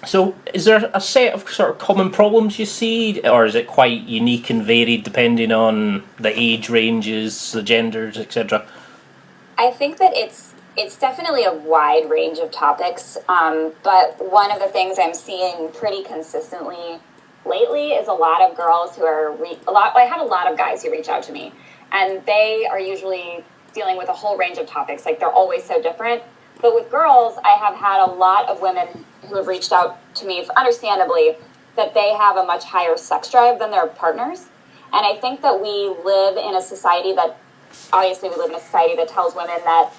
So, is there a set of sort of common problems you see, or is it quite unique and varied depending on the age ranges, the genders, etc.? I think that it's definitely a wide range of topics, but one of the things I'm seeing pretty consistently lately is a lot of girls who are a lot. I have a lot of guys who reach out to me, and they are usually dealing with a whole range of topics. Like they're always so different. But with girls, I have had a lot of women who have reached out to me, understandably, that they have a much higher sex drive than their partners. And I think that we live in a society that obviously we live in a society that tells women that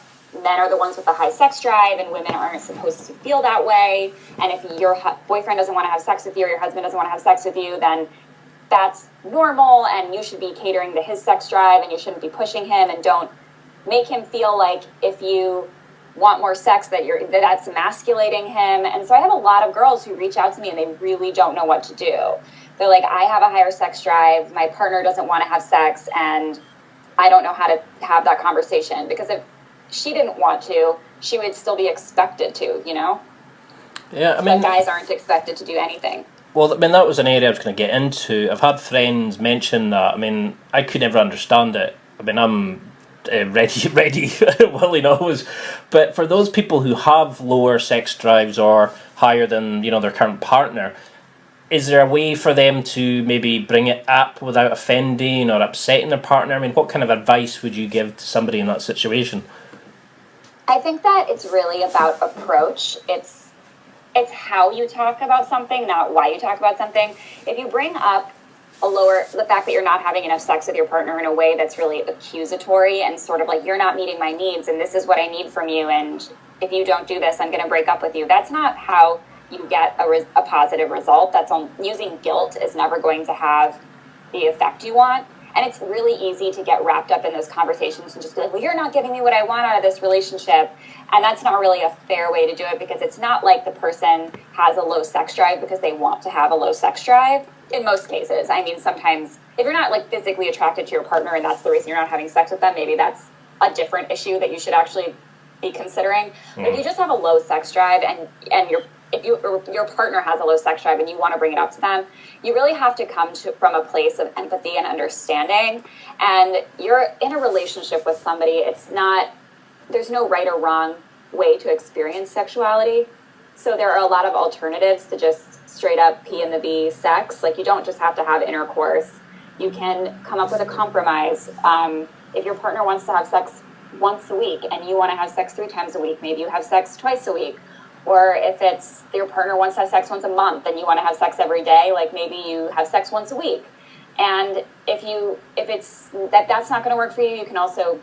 men are the ones with the high sex drive and women aren't supposed to feel that way. And if your boyfriend doesn't want to have sex with you or your husband doesn't want to have sex with you, then that's normal and you should be catering to his sex drive and you shouldn't be pushing him, and don't make him feel like if you want more sex that's emasculating him. And so I have a lot of girls who reach out to me and they really don't know what to do. They're like, I have a higher sex drive, my partner doesn't want to have sex, and I don't know how to have that conversation, because if she didn't want to, she would still be expected to, you know? Yeah, I But mean, guys aren't expected to do anything. well, I mean that was an area I was going to get into. I've had friends mention that. I mean, I could never understand it. I mean, I'm ready, willing always. But for those people who have lower sex drives or higher than their current partner, is there a way for them to maybe bring it up without offending or upsetting their partner? I mean, what kind of advice would you give to somebody in that situation? I think that it's really about approach. It's how you talk about something, not why you talk about something. If you bring up the fact that you're not having enough sex with your partner in a way that's really accusatory and sort of like, you're not meeting my needs and this is what I need from you, and if you don't do this I'm going to break up with you, that's not how you get a positive result. That's on Using guilt is never going to have the effect you want. And it's really easy to get wrapped up in those conversations and just be like, well, you're not giving me what I want out of this relationship. And that's not really a fair way to do it, because it's not like the person has a low sex drive because they want to have a low sex drive. In most cases, I mean, sometimes if you're not like physically attracted to your partner and that's the reason you're not having sex with them, maybe that's a different issue that you should actually be considering. But if you just have a low sex drive and if your partner has a low sex drive and you want to bring it up to them, you really have to come from a place of empathy and understanding. And you're in a relationship with somebody. There's no right or wrong way to experience sexuality. So there are a lot of alternatives to just straight up P and the B sex. Like, you don't just have to have intercourse. You can come up with a compromise. If your partner wants to have sex once a week and you want to have sex 3 times a week, maybe you have sex twice a week. Or if it's your partner wants to have sex once a month and you want to have sex every day, like maybe you have sex once a week. And if it's that's not going to work for you, you can also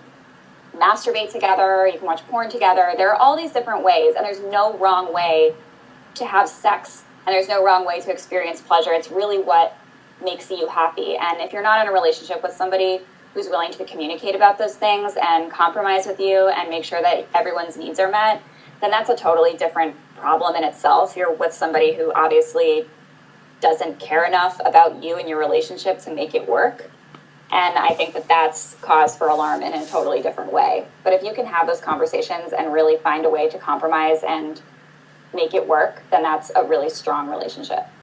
masturbate together, you can watch porn together. There are all these different ways, and there's no wrong way to have sex, and there's no wrong way to experience pleasure. It's really what makes you happy. And if you're not in a relationship with somebody who's willing to communicate about those things and compromise with you and make sure that everyone's needs are met, then that's a totally different problem in itself. You're with somebody who obviously doesn't care enough about you and your relationship to make it work. And I think that that's cause for alarm in a totally different way. But if you can have those conversations and really find a way to compromise and make it work, then that's a really strong relationship.